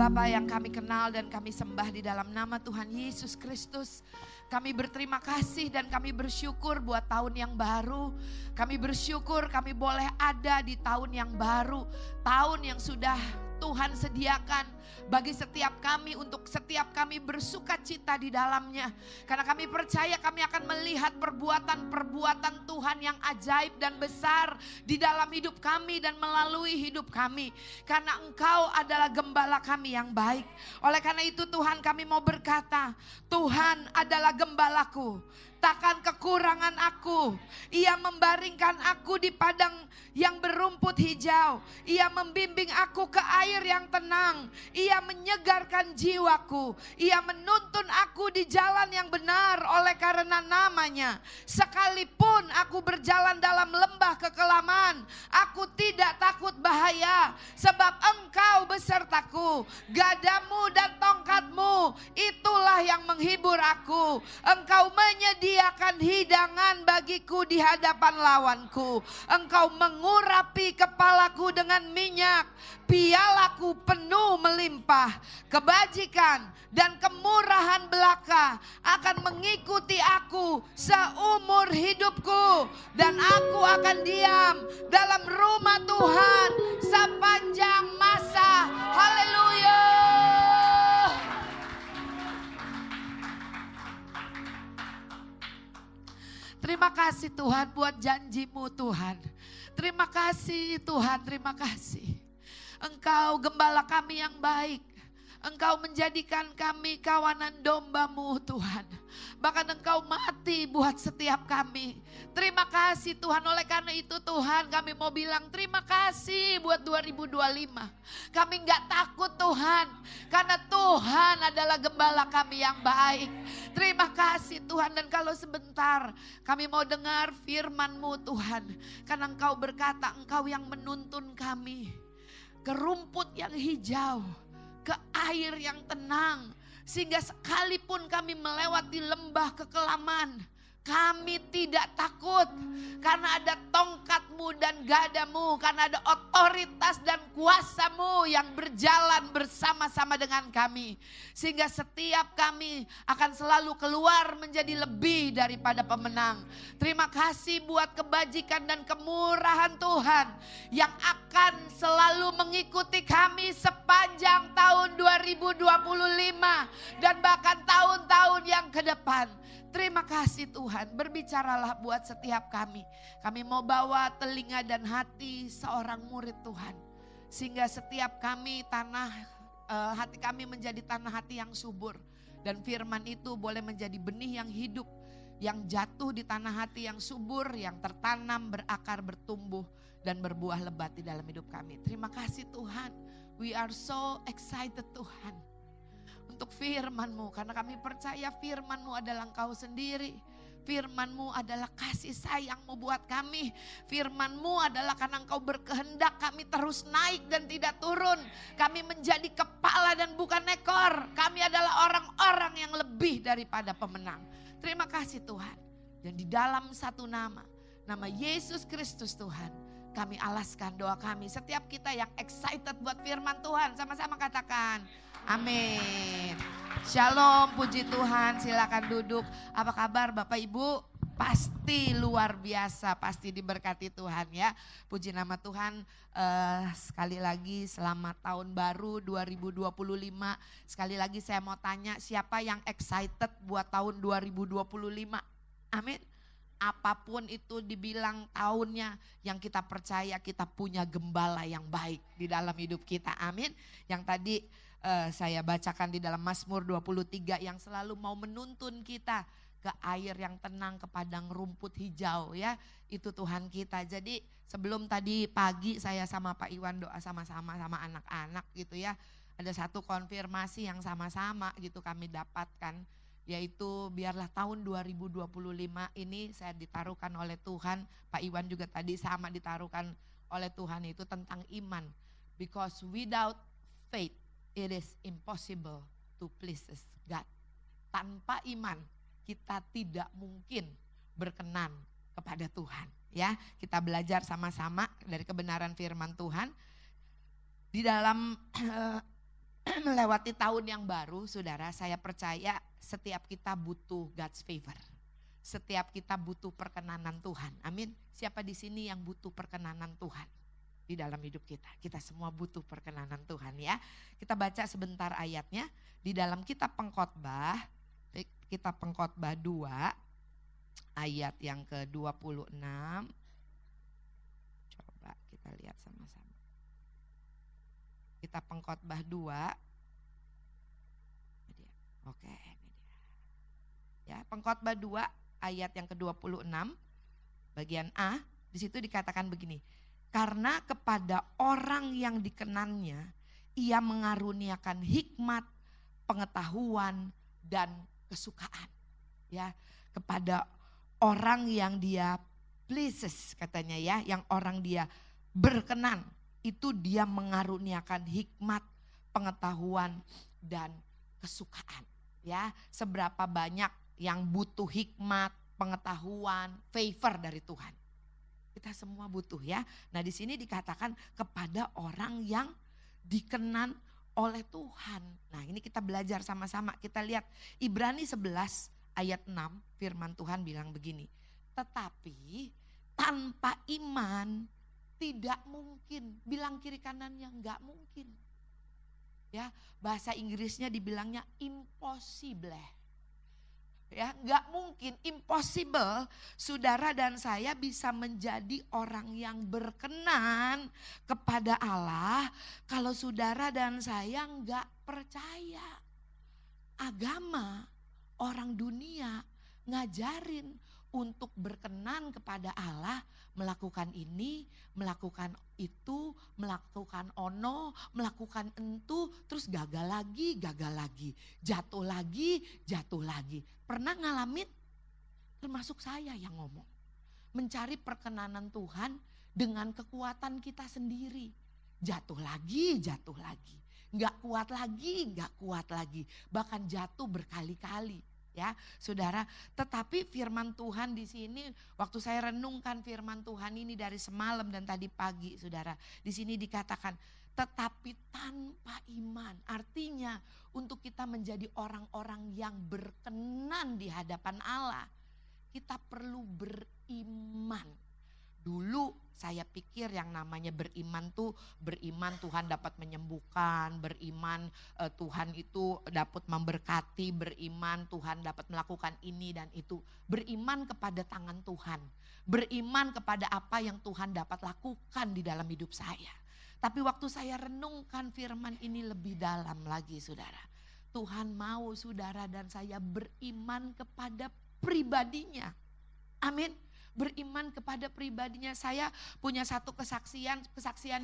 Bapa yang kami kenal dan kami sembah di dalam nama Tuhan Yesus Kristus, kami berterima kasih dan kami bersyukur buat tahun yang baru. Kami bersyukur kami boleh ada di tahun yang baru, tahun yang sudah Tuhan sediakan bagi setiap kami, untuk setiap kami bersuka cita di dalamnya. Karena kami percaya kami akan melihat perbuatan-perbuatan Tuhan yang ajaib dan besar di dalam hidup kami dan melalui hidup kami. Karena Engkau adalah gembala kami yang baik. Oleh karena itu Tuhan, kami mau berkata, Tuhan adalah gembalaku, takkan kekurangan aku. Ia membaringkan aku di padang yang berumput hijau. Ia membimbing aku ke air yang tenang. Ia menyegarkan jiwaku. Ia menuntun aku di jalan yang benar oleh karena namanya. Sekalipun aku berjalan dalam lembah kekelaman, aku tidak takut bahaya, sebab Engkau besertaku. Gadamu dan tongkatmu, itulah yang menghibur aku. Engkau menyediakan hidangan bagiku di hadapan lawanku. Engkau mengurapi kepalaku dengan minyak, pialaku penuh melimpah. Kebajikan dan kemurahan belaka akan mengikuti aku seumur hidupku, dan aku akan diam dalam rumah Tuhan sepanjang masa. Haleluya. Terima kasih Tuhan buat janji-Mu Tuhan. Terima kasih Tuhan, terima kasih. Engkau gembala kami yang baik. Engkau menjadikan kami kawanan domba-Mu Tuhan. Bahkan Engkau mati buat setiap kami. Terima kasih Tuhan. Oleh karena itu Tuhan, kami mau bilang terima kasih buat 2025. Kami gak takut Tuhan, karena Tuhan adalah gembala kami yang baik. Terima kasih Tuhan. Dan kalau sebentar kami mau dengar firman-Mu Tuhan. Karena Engkau berkata, Engkau yang menuntun kami ke rumput yang hijau, ke air yang tenang. Sehingga sekalipun kami melewati lembah kekelaman, kami tidak takut. Karena ada tongkat-Mu dan gadamu. Karena ada otoritas dan kuasa-Mu yang berjalan bersama-sama dengan kami. Sehingga setiap kami akan selalu keluar menjadi lebih daripada pemenang. Terima kasih buat kebajikan dan kemurahan Tuhan yang akan selalu mengikuti kami sepanjang tahun 2025 dan bahkan tahun-tahun yang ke depan. Terima kasih Tuhan, berbicaralah buat setiap kami. Kami mau bawa telinga dan hati seorang murid Tuhan. Sehingga setiap kami hati kami menjadi tanah hati yang subur. Dan firman itu boleh menjadi benih yang hidup, yang jatuh di tanah hati yang subur, yang tertanam, berakar, bertumbuh, dan berbuah lebat di dalam hidup kami. Terima kasih Tuhan, we are so excited Tuhan, untuk firman-Mu. Karena kami percaya firman-Mu adalah Engkau sendiri. Firman-Mu adalah kasih sayang-Mu buat kami. Firman-Mu adalah karena Engkau berkehendak kami terus naik dan tidak turun. Kami menjadi kepala dan bukan ekor. Kami adalah orang-orang yang lebih daripada pemenang. Terima kasih Tuhan. Dan di dalam satu nama Yesus Kristus Tuhan, kami alaskan doa kami. Setiap kita yang excited buat firman Tuhan, sama-sama katakan amin. Shalom, puji Tuhan, silakan duduk. Apa kabar Bapak Ibu? Pasti luar biasa, pasti diberkati Tuhan ya. Puji nama Tuhan. Sekali lagi selamat tahun baru 2025. Sekali lagi saya mau tanya, siapa yang excited buat tahun 2025? Amin. Apapun itu dibilang tahunnya, yang kita percaya kita punya gembala yang baik di dalam hidup kita. Amin. Yang tadi saya bacakan di dalam Mazmur 23 yang selalu mau menuntun kita ke air yang tenang, ke padang rumput hijau ya. Itu Tuhan kita. Jadi sebelum tadi pagi saya sama Pak Iwan doa sama-sama sama anak-anak gitu ya. Ada satu konfirmasi yang sama-sama gitu kami dapatkan. Yaitu biarlah tahun 2025 ini saya ditaruhkan oleh Tuhan. Pak Iwan juga tadi sama ditaruhkan oleh Tuhan, itu tentang iman. Because without faith it is impossible to please God. Tanpa iman kita tidak mungkin berkenan kepada Tuhan. Ya, kita belajar sama-sama dari kebenaran firman Tuhan. Di dalam melewati tahun yang baru, saudara, saya percaya setiap kita butuh God's favor. Setiap kita butuh perkenanan Tuhan. Amin. Siapa di sini yang butuh perkenanan Tuhan di dalam hidup kita? Kita semua butuh perkenanan Tuhan ya. Kita baca sebentar ayatnya di dalam kitab Pengkhotbah, kitab Pengkhotbah 2 ayat yang ke-26. Coba kita lihat sama-sama. Kitab Pengkhotbah 2. Oke, ini dia. Ya, Pengkhotbah 2 ayat yang ke-26 bagian A, di situ dikatakan begini. Karena kepada orang yang dikenannya, ia mengaruniakan hikmat, pengetahuan dan kesukaan. Ya, kepada orang yang dia pleases katanya ya, yang orang dia berkenan, itu dia mengaruniakan hikmat, pengetahuan dan kesukaan. Ya, seberapa banyak yang butuh hikmat, pengetahuan, favor dari Tuhan. Kita semua butuh ya. Nah, di sini dikatakan kepada orang yang dikenan oleh Tuhan. Nah, ini kita belajar sama-sama. Kita lihat Ibrani 11 ayat 6, firman Tuhan bilang begini. Tetapi tanpa iman tidak mungkin. Bilang kiri kanannya enggak mungkin. Ya, bahasa Inggrisnya dibilangnya impossible. Ya, enggak mungkin, impossible saudara dan saya bisa menjadi orang yang berkenan kepada Allah kalau saudara dan saya enggak percaya. Agama, orang dunia ngajarin untuk berkenan kepada Allah, melakukan ini, melakukan itu, melakukan ono, melakukan entu, terus gagal lagi, jatuh lagi. Pernah ngalamin? Termasuk saya yang ngomong. Mencari perkenanan Tuhan dengan kekuatan kita sendiri. Jatuh lagi. Gak kuat lagi. Bahkan jatuh berkali-kali. Ya, saudara, tetapi firman Tuhan di sini waktu saya renungkan firman Tuhan ini dari semalam dan tadi pagi, saudara, di sini dikatakan tetapi tanpa iman. Artinya untuk kita menjadi orang-orang yang berkenan di hadapan Allah, kita perlu beriman. Dulu saya pikir yang namanya beriman tuh beriman Tuhan dapat menyembuhkan, beriman Tuhan itu dapat memberkati, beriman Tuhan dapat melakukan ini dan itu. Beriman kepada tangan Tuhan, beriman kepada apa yang Tuhan dapat lakukan di dalam hidup saya. Tapi waktu saya renungkan firman ini lebih dalam lagi, saudara. Tuhan mau saudara dan saya beriman kepada pribadinya. Amin. Beriman kepada pribadinya. Saya punya satu kesaksian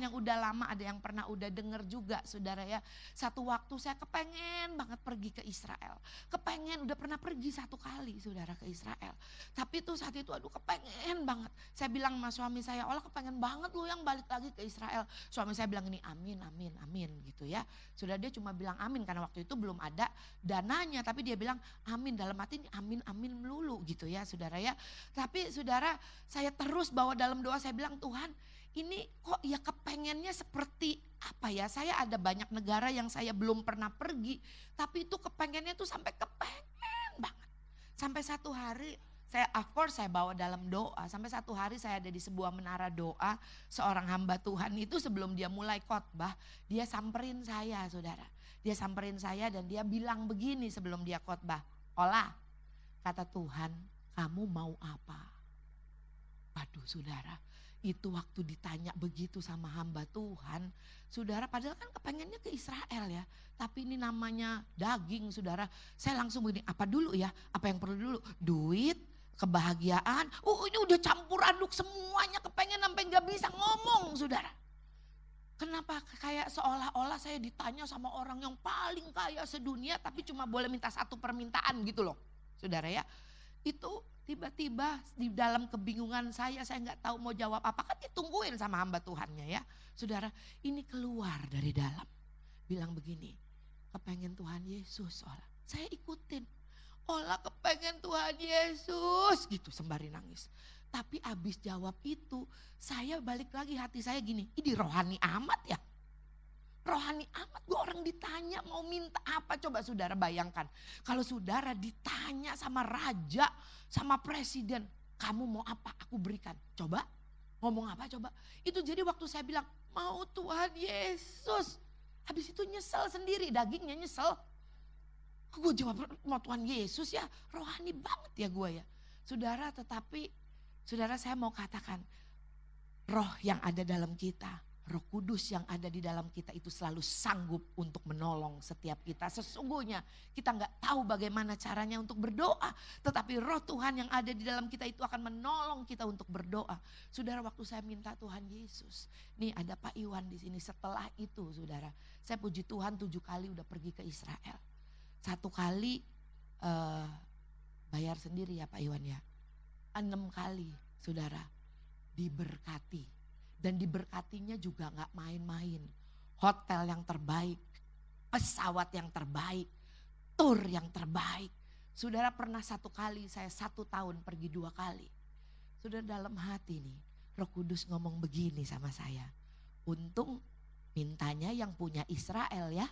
yang udah lama, ada yang pernah udah denger juga, saudara ya. Satu waktu saya kepengen banget pergi ke Israel. Udah pernah pergi satu kali, saudara, ke Israel. Tapi tuh saat itu aduh kepengen banget. Saya bilang sama suami saya, Allah kepengen banget lu yang balik lagi ke Israel. Suami saya bilang ini amin gitu ya. Sudah, dia cuma bilang amin karena waktu itu belum ada dananya. Tapi dia bilang amin, dalam hati ini amin melulu gitu ya, saudara ya. Tapi saudara, saya terus bawa dalam doa, saya bilang Tuhan ini kok ya kepengennya seperti apa ya, saya ada banyak negara yang saya belum pernah pergi, tapi itu kepengennya tuh sampai kepengen banget. Sampai satu hari saya bawa dalam doa, sampai satu hari saya ada di sebuah menara doa, seorang hamba Tuhan itu sebelum dia mulai khotbah, dia samperin saya, saudara. Dia samperin saya dan dia bilang begini sebelum dia khotbah, Ola, kata Tuhan, kamu mau apa? Waduh, saudara, itu waktu ditanya begitu sama hamba Tuhan, saudara, padahal kan kepengennya ke Israel ya. Tapi ini namanya daging, saudara. Saya langsung begini, apa dulu ya? Apa yang perlu dulu? Duit, kebahagiaan. Ini udah campur aduk semuanya, kepengen sampai gak bisa ngomong, saudara. Kenapa kayak seolah-olah saya ditanya sama orang yang paling kaya sedunia, tapi cuma boleh minta satu permintaan gitu loh, saudara ya. Itu tiba-tiba di dalam kebingungan saya nggak tahu mau jawab apa, kan ditungguin sama hamba Tuhannya ya. Saudara, ini keluar dari dalam. Bilang begini, kepengen Tuhan Yesus, Ola. Saya ikutin. Ola kepengen Tuhan Yesus gitu sembari nangis. Tapi abis jawab itu, saya balik lagi hati saya gini, ini rohani amat ya. rohani amat. Gue orang ditanya mau minta apa, coba saudara bayangkan. Kalau saudara ditanya sama raja, sama presiden, kamu mau apa aku berikan. Coba ngomong apa coba. Itu jadi waktu saya bilang mau Tuhan Yesus. Habis itu nyesel sendiri, dagingnya nyesel. Gue jawab mau Tuhan Yesus ya, rohani banget ya gue ya. Saudara, tetapi saudara saya mau katakan, roh yang ada dalam kita, Roh Kudus yang ada di dalam kita itu selalu sanggup untuk menolong setiap kita. Sesungguhnya kita nggak tahu bagaimana caranya untuk berdoa. Tetapi roh Tuhan yang ada di dalam kita itu akan menolong kita untuk berdoa. Saudara, waktu saya minta Tuhan Yesus. Nih ada Pak Iwan di sini. Setelah itu saudara, saya puji Tuhan 7 kali udah pergi ke Israel. 1 kali bayar sendiri ya Pak Iwan ya. 6 kali saudara diberkati. Dan diberkatinya juga gak main-main. Hotel yang terbaik, pesawat yang terbaik, tur yang terbaik. Saudara pernah 1 kali, saya 1 tahun pergi 2 kali. Saudara dalam hati nih, Roh Kudus ngomong begini sama saya. Untung mintanya yang punya Israel ya.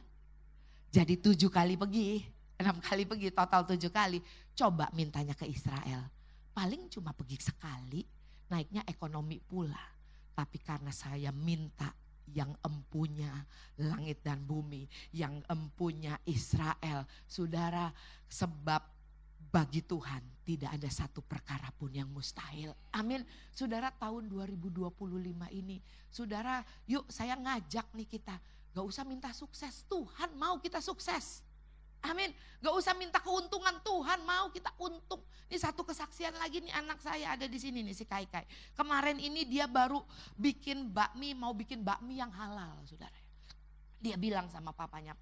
Jadi 7 kali pergi, 6 kali pergi, total 7 kali. Coba mintanya ke Israel. Paling cuma pergi sekali, naiknya ekonomi pula. Tapi karena saya minta yang empunya langit dan bumi, yang empunya Israel. Saudara, sebab bagi Tuhan tidak ada satu perkara pun yang mustahil. Amin. Saudara, tahun 2025 ini, saudara yuk saya ngajak nih kita. Gak usah minta sukses, Tuhan mau kita sukses. Amin. Gak usah minta keuntungan, Tuhan mau kita untung. Ini 1 kesaksian lagi nih, anak saya ada di sini nih si Kai. Kemarin ini dia baru bikin bakmi, mau bikin bakmi yang halal saudara. Dia bilang sama papanya,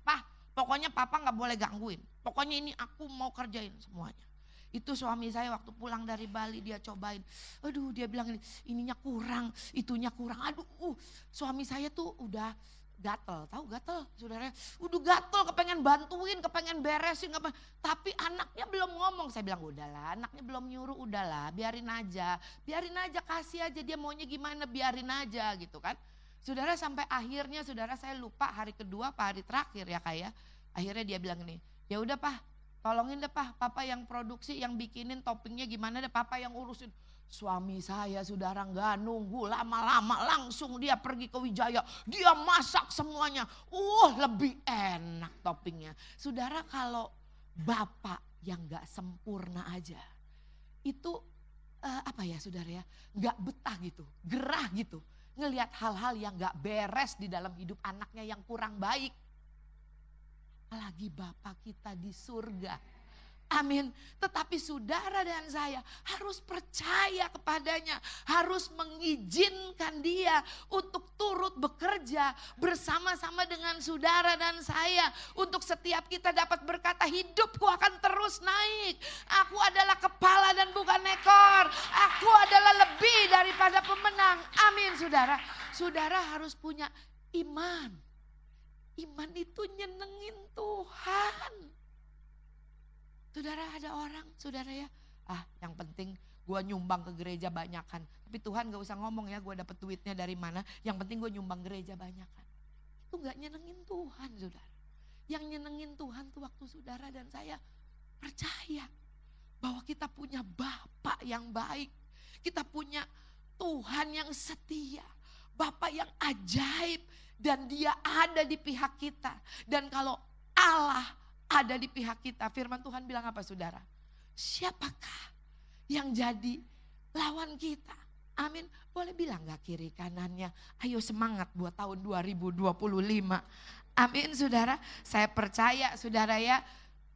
pokoknya papa gak boleh gangguin. Pokoknya ini aku mau kerjain semuanya. Itu suami saya waktu pulang dari Bali dia cobain. Aduh dia bilang ininya kurang, itunya kurang. Aduh suami saya tuh udah gatel, tahu gatel saudara, udah gatel kepengen bantuin, kepengen beresin, tapi anaknya belum ngomong. Saya bilang udahlah, anaknya belum nyuruh, udahlah biarin aja kasih aja dia maunya gimana, biarin aja gitu kan. Saudara sampai akhirnya saudara saya lupa hari kedua apa hari terakhir ya kayak, akhirnya dia bilang nih, ya udah Pak, tolongin deh Pak, papa yang produksi, yang bikinin toppingnya gimana deh, papa yang urusin. Suami saya saudara nggak nunggu lama-lama, langsung dia pergi ke Wijaya, dia masak semuanya. Lebih enak toppingnya. Saudara, kalau bapak yang nggak sempurna aja, itu apa ya saudara ya, nggak betah gitu, gerah gitu, ngelihat hal-hal yang nggak beres di dalam hidup anaknya yang kurang baik. Apalagi bapak kita di surga. Amin. Tetapi saudara dan saya harus percaya kepadanya. Harus mengizinkan dia untuk turut bekerja bersama-sama dengan saudara dan saya. Untuk setiap kita dapat berkata, hidupku akan terus naik. Aku adalah kepala dan bukan ekor. Aku adalah lebih daripada pemenang. Amin saudara. Saudara harus punya iman. Iman itu nyenengin Tuhan. Saudara, ada orang, saudara ya, yang penting gue nyumbang ke gereja banyakan. Tapi Tuhan gak usah ngomong ya gue dapet duitnya dari mana, yang penting gue nyumbang gereja banyakan. Itu gak nyenengin Tuhan saudara. Yang nyenengin Tuhan tuh waktu saudara dan saya percaya bahwa kita punya Bapa yang baik. Kita punya Tuhan yang setia, Bapa yang ajaib, dan dia ada di pihak kita. Dan kalau Allah ada di pihak kita, firman Tuhan bilang apa saudara? Siapakah yang jadi lawan kita? Amin. Boleh bilang gak kiri kanannya, ayo semangat buat tahun 2025. Amin saudara. Saya percaya saudara ya,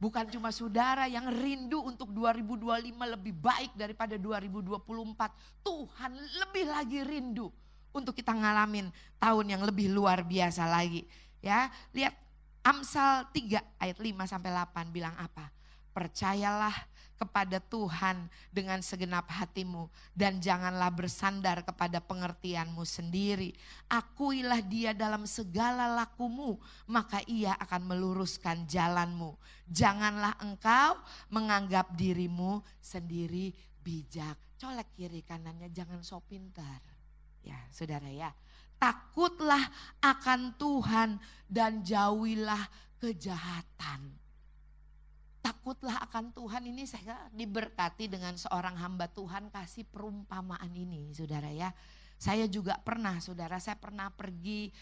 bukan cuma saudara yang rindu untuk 2025 lebih baik daripada 2024. Tuhan lebih lagi rindu untuk kita ngalamin tahun yang lebih luar biasa lagi. Ya, lihat Amsal 3 ayat 5-8 bilang apa? Percayalah kepada Tuhan dengan segenap hatimu dan janganlah bersandar kepada pengertianmu sendiri. Akuilah dia dalam segala lakumu, maka ia akan meluruskan jalanmu. Janganlah engkau menganggap dirimu sendiri bijak. Colek kiri kanannya, jangan sok pintar. Ya saudara ya. Takutlah akan Tuhan dan jauhilah kejahatan. Takutlah akan Tuhan, ini saya diberkati dengan seorang hamba Tuhan kasih perumpamaan ini, saudara ya. Saya juga pernah, saudara, saya pernah pergi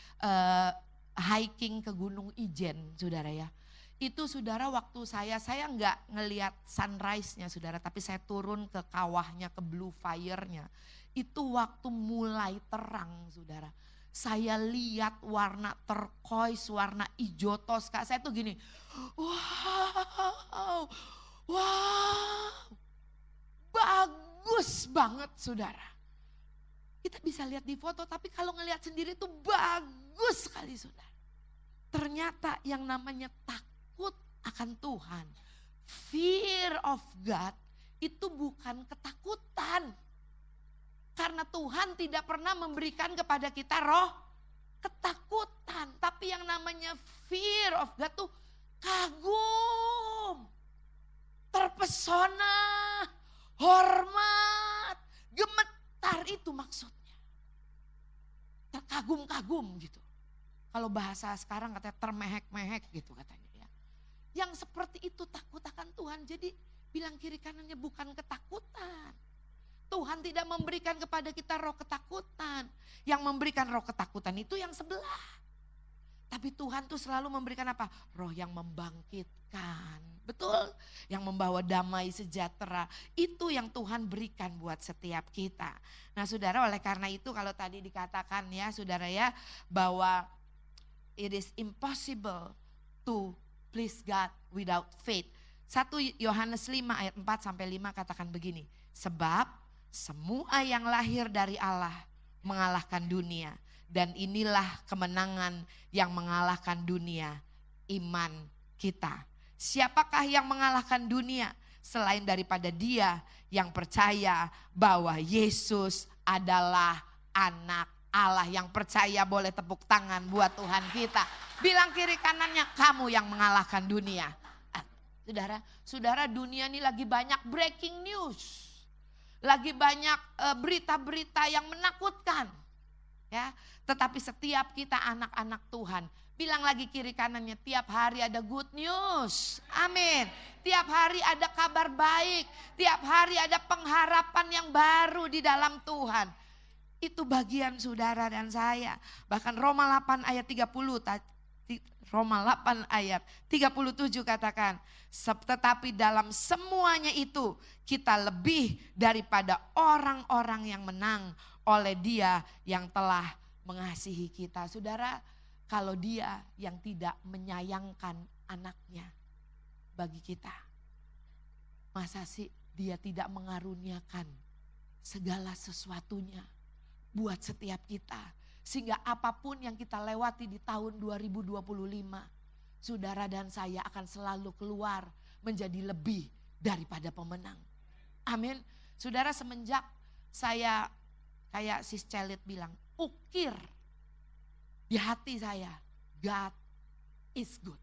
hiking ke Gunung Ijen, saudara ya. Itu saudara waktu saya nggak ngelihat sunrise-nya saudara, tapi saya turun ke kawahnya, ke blue fire-nya. Itu waktu mulai terang saudara. Saya lihat warna turquoise, warna hijau toska. Saya tuh gini, wow, bagus banget saudara. Kita bisa lihat di foto, tapi kalau ngelihat sendiri tuh bagus sekali saudara. Ternyata yang namanya takut akan Tuhan, fear of God, itu bukan ketakutan. Karena Tuhan tidak pernah memberikan kepada kita roh ketakutan. Tapi yang namanya fear of God tuh kagum, terpesona, hormat, gemetar, itu maksudnya. Terkagum-kagum gitu. Kalau bahasa sekarang katanya termehek-mehek gitu katanya ya. Yang seperti itu takut akan Tuhan. Jadi bilang kiri kanannya bukan ketakutan. Tuhan tidak memberikan kepada kita roh ketakutan. Yang memberikan roh ketakutan itu yang sebelah. Tapi Tuhan tuh selalu memberikan apa? Roh yang membangkitkan. Betul? Yang membawa damai sejahtera. Itu yang Tuhan berikan buat setiap kita. Nah saudara, oleh karena itu kalau tadi dikatakan ya saudara ya, bahwa it is impossible to please God without faith. 1 Yohanes 5 ayat 4 sampai 5 katakan begini. Sebab semua yang lahir dari Allah mengalahkan dunia. Dan inilah kemenangan yang mengalahkan dunia, iman kita. Siapakah yang mengalahkan dunia selain daripada dia yang percaya bahwa Yesus adalah anak Allah. Yang percaya boleh tepuk tangan buat Tuhan kita. Bilang kiri kanannya, kamu yang mengalahkan dunia. Saudara, dunia ini lagi banyak breaking news. Lagi banyak berita-berita yang menakutkan. Ya, tetapi setiap kita anak-anak Tuhan, bilang lagi kiri kanannya, tiap hari ada good news. Amin. Tiap hari ada kabar baik, tiap hari ada pengharapan yang baru di dalam Tuhan. Itu bagian saudara dan saya. Bahkan Roma 8 ayat 30, Roma 8 ayat 37 katakan, tetapi dalam semuanya itu kita lebih daripada orang-orang yang menang oleh Dia yang telah mengasihi kita. Saudara, kalau Dia yang tidak menyayangkan anaknya bagi kita, masa sih Dia tidak mengaruniakan segala sesuatunya buat setiap kita. Sehingga apapun yang kita lewati di tahun 2025, saudara dan saya akan selalu keluar menjadi lebih daripada pemenang. Amin. Saudara, semenjak saya kayak Sis Celit bilang, ukir di hati saya, God is good.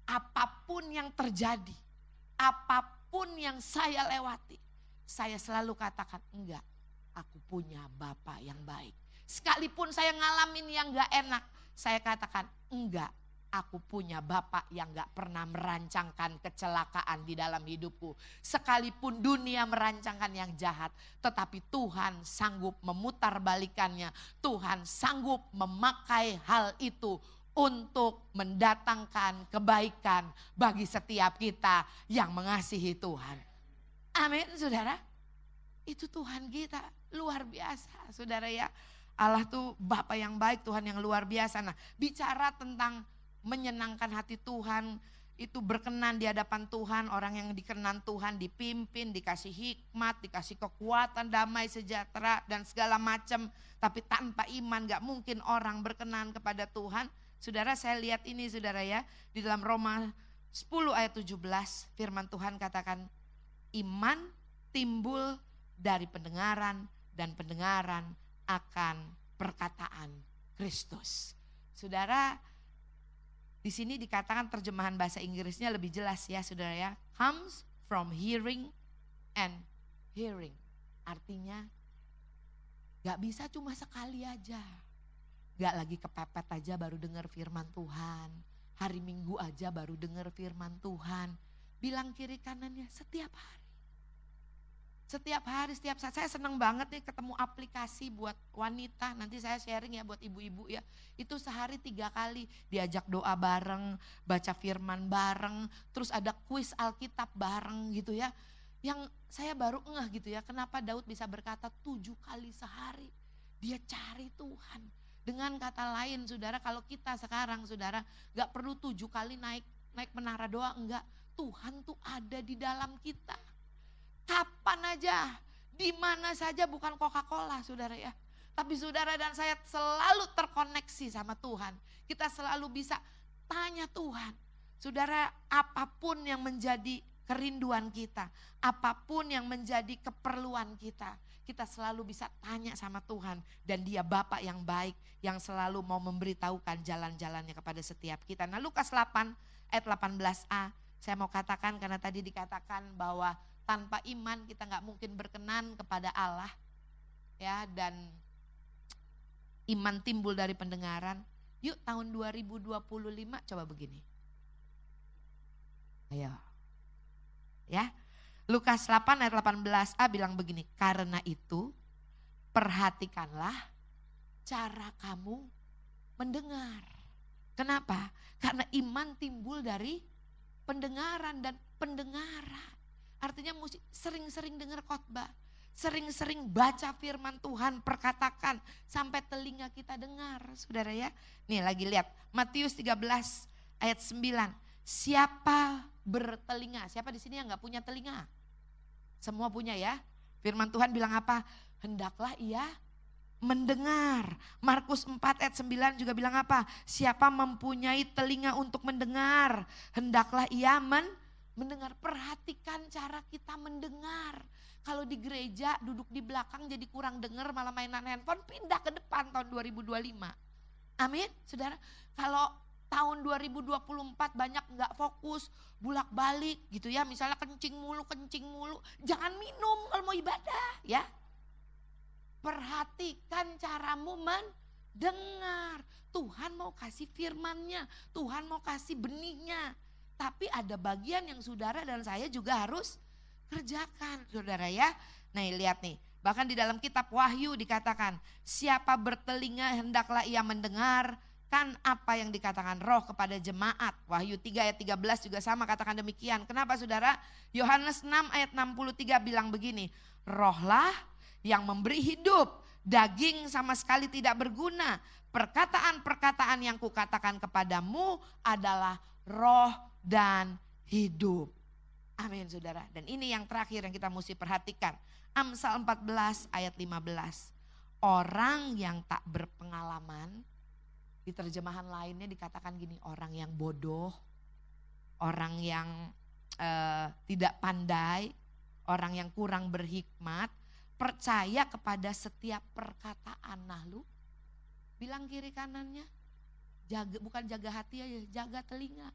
Apapun yang terjadi, apapun yang saya lewati, saya selalu katakan, enggak, aku punya Bapa yang baik. Sekalipun saya ngalamin yang gak enak, saya katakan enggak, aku punya Bapa yang gak pernah merancangkan kecelakaan di dalam hidupku. Sekalipun dunia merancangkan yang jahat, tetapi Tuhan sanggup memutarbalikannya. Tuhan sanggup memakai hal itu untuk mendatangkan kebaikan bagi setiap kita yang mengasihi Tuhan. Amin saudara. Itu Tuhan kita luar biasa saudara ya. Allah tuh Bapa yang baik, Tuhan yang luar biasa. Nah, bicara tentang menyenangkan hati Tuhan, itu berkenan di hadapan Tuhan. Orang yang dikenan Tuhan dipimpin, dikasih hikmat, dikasih kekuatan, damai, sejahtera dan segala macam. Tapi tanpa iman gak mungkin orang berkenan kepada Tuhan. Saudara, saya lihat ini saudara ya, di dalam Roma 10 ayat 17 firman Tuhan katakan, iman timbul dari pendengaran dan pendengaran akan perkataan Kristus. Saudara, di sini dikatakan terjemahan bahasa Inggrisnya lebih jelas ya saudara ya. Comes from hearing and hearing. Artinya gak bisa cuma sekali aja. Gak lagi kepepet aja baru dengar firman Tuhan. Hari Minggu aja baru dengar firman Tuhan. Bilang kiri kanannya setiap hari. Setiap hari, setiap saat. Saya senang banget nih ketemu aplikasi buat wanita. Nanti saya sharing ya buat ibu-ibu ya. Itu sehari 3 kali diajak doa bareng, baca firman bareng. Terus ada kuis Alkitab bareng gitu ya. Yang saya baru ngeh gitu ya. Kenapa Daud bisa berkata 7 kali sehari. Dia cari Tuhan. Dengan kata lain saudara, kalau kita sekarang saudara gak perlu 7 kali naik menara doa, enggak. Tuhan tuh ada di dalam kita. Kapan aja, di mana saja, bukan Coca-Cola saudara ya. Tapi saudara dan saya selalu terkoneksi sama Tuhan. Kita selalu bisa tanya Tuhan. Saudara, apapun yang menjadi kerinduan kita, apapun yang menjadi keperluan kita selalu bisa tanya sama Tuhan. Dan Dia Bapa yang baik, yang selalu mau memberitahukan jalan-jalannya kepada setiap kita. Nah, Lukas 8 ayat 18a, saya mau katakan karena tadi dikatakan bahwa tanpa iman kita gak mungkin berkenan kepada Allah. Ya, dan iman timbul dari pendengaran. Yuk tahun 2025 coba begini. Ayo. Ya. Lukas 8 ayat 18a bilang begini. Karena itu perhatikanlah cara kamu mendengar. Kenapa? Karena iman timbul dari pendengaran dan pendengaran. Artinya mesti sering-sering dengar khotbah, sering-sering baca firman Tuhan, perkatakan sampai telinga kita dengar, saudara ya. Nih lagi lihat Matius 13 ayat 9. Siapa bertelinga? Siapa di sini yang gak punya telinga? Semua punya ya. Firman Tuhan bilang apa? Hendaklah ia mendengar. Markus 4 ayat 9 juga bilang apa? Siapa mempunyai telinga untuk mendengar, hendaklah ia mendengar. Perhatikan cara kita mendengar. Kalau di gereja duduk di belakang jadi kurang dengar, malah mainan handphone, pindah ke depan tahun 2025. Amin saudara. Kalau tahun 2024 banyak gak fokus, bulak balik gitu ya. Misalnya kencing mulu, jangan minum kalau mau ibadah ya. Perhatikan caramu mendengar. Tuhan mau kasih firman-Nya, Tuhan mau kasih benihnya. Tapi ada bagian yang saudara dan saya juga harus kerjakan saudara ya. Nah lihat nih, bahkan di dalam kitab Wahyu dikatakan, siapa bertelinga hendaklah ia mendengar kan apa yang dikatakan roh kepada jemaat. Wahyu 3 ayat 13 juga sama katakan demikian. Kenapa saudara? Yohanes 6 ayat 63 bilang begini, rohlah yang memberi hidup, daging sama sekali tidak berguna. Perkataan-perkataan yang kukatakan kepadamu adalah roh dan hidup. Amin saudara. Dan ini yang terakhir yang kita mesti perhatikan. Amsal 14 ayat 15. Orang yang tak berpengalaman, di terjemahan lainnya dikatakan gini, orang yang bodoh, orang yang tidak pandai, orang yang kurang berhikmat, percaya kepada setiap perkataan. Nah lu bilang kiri kanannya, bukan jaga hati aja, jaga telinga.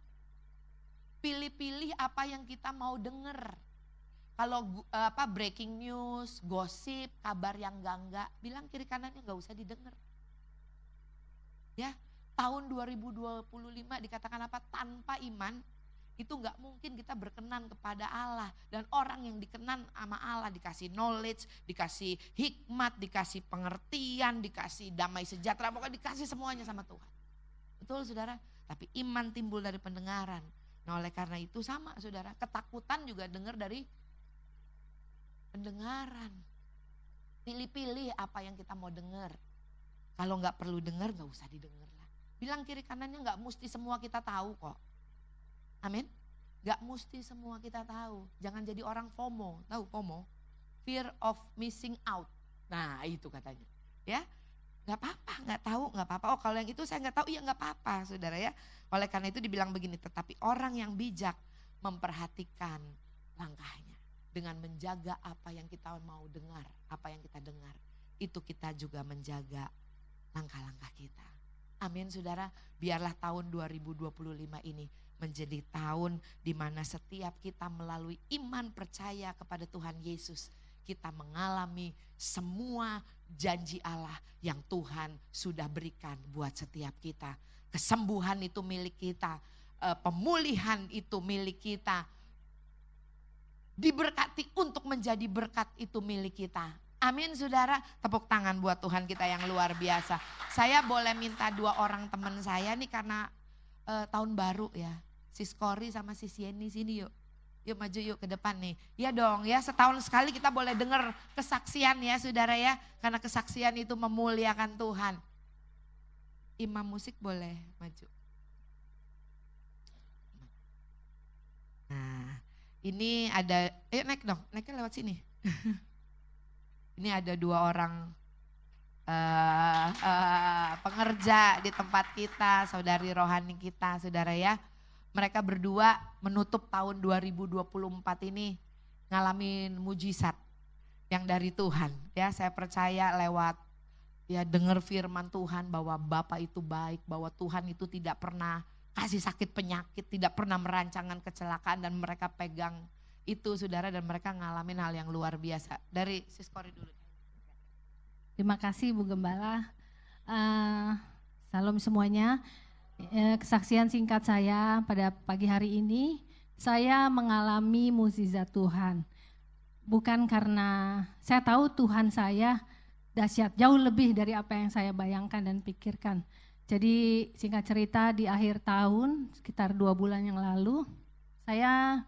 Pilih-pilih apa yang kita mau denger. Kalau breaking news, gosip, kabar yang enggak, bilang kiri kanannya gak usah didengar. Ya, tahun 2025 dikatakan apa? Tanpa iman itu gak mungkin kita berkenan kepada Allah. Dan orang yang dikenan sama Allah dikasih knowledge, dikasih hikmat, dikasih pengertian, dikasih damai sejahtera, pokoknya dikasih semuanya sama Tuhan. Betul saudara? Tapi iman timbul dari pendengaran. Nah oleh karena itu sama saudara, ketakutan juga dengar dari pendengaran. Pilih-pilih apa yang kita mau dengar. Kalau gak perlu dengar gak usah didengar lah. Bilang kiri kanannya gak mesti semua kita tahu kok. Amin. Gak mesti semua kita tahu. Jangan jadi orang FOMO. Tahu FOMO? Fear of missing out. Nah itu katanya. Ya, gak apa-apa, gak tahu, gak apa-apa. Oh kalau yang itu saya gak tahu, ya gak apa-apa saudara ya. Oleh karena itu dibilang begini, tetapi orang yang bijak memperhatikan langkahnya. Dengan menjaga apa yang kita mau dengar, apa yang kita dengar. Itu kita juga menjaga langkah-langkah kita. Amin saudara, biarlah tahun 2025 ini menjadi tahun di mana setiap kita melalui iman percaya kepada Tuhan Yesus, kita mengalami semua janji Allah yang Tuhan sudah berikan buat setiap kita. Kesembuhan itu milik kita, pemulihan itu milik kita. Diberkati untuk menjadi berkat itu milik kita. Amin saudara, tepuk tangan buat Tuhan kita yang luar biasa. Saya boleh minta 2 orang teman saya nih karena tahun baru ya. Sis Kori sama Sis Yeni sini yuk. Yuk maju yuk ke depan nih. Ya dong ya, setahun sekali kita boleh dengar kesaksian ya saudara ya. Karena kesaksian itu memuliakan Tuhan. Imam musik boleh maju. Nah ini ada, naik dong, naiknya lewat sini. Ini ada 2 orang pengerja di tempat kita, saudari rohani kita, saudara ya. Mereka berdua menutup tahun 2024 ini ngalamin mujizat yang dari Tuhan. Ya, saya percaya lewat ya dengar firman Tuhan bahwa Bapa itu baik, bahwa Tuhan itu tidak pernah kasih sakit penyakit, tidak pernah merancangkan kecelakaan dan mereka pegang itu saudara dan mereka ngalamin hal yang luar biasa. Dari Sis Kori dulu. Terima kasih Bu Gembala. Salam semuanya. Kesaksian singkat saya pada pagi hari ini, saya mengalami mukjizat Tuhan. Bukan karena saya tahu Tuhan saya dahsyat, jauh lebih dari apa yang saya bayangkan dan pikirkan. Jadi singkat cerita di akhir tahun, sekitar 2 bulan yang lalu, saya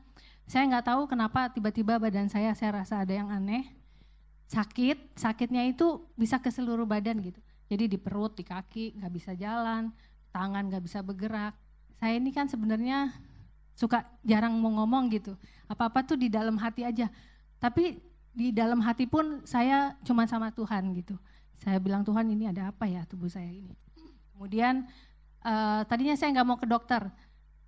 nggak tahu kenapa tiba-tiba badan saya rasa ada yang aneh. Sakitnya itu bisa ke seluruh badan gitu. Jadi di perut, di kaki, nggak bisa jalan, tangan nggak bisa bergerak. Saya ini kan sebenarnya suka jarang mau ngomong gitu. Apa-apa tuh di dalam hati aja. Tapi di dalam hati pun saya cuma sama Tuhan gitu. Saya bilang Tuhan ini ada apa ya tubuh saya ini. Kemudian tadinya saya nggak mau ke dokter.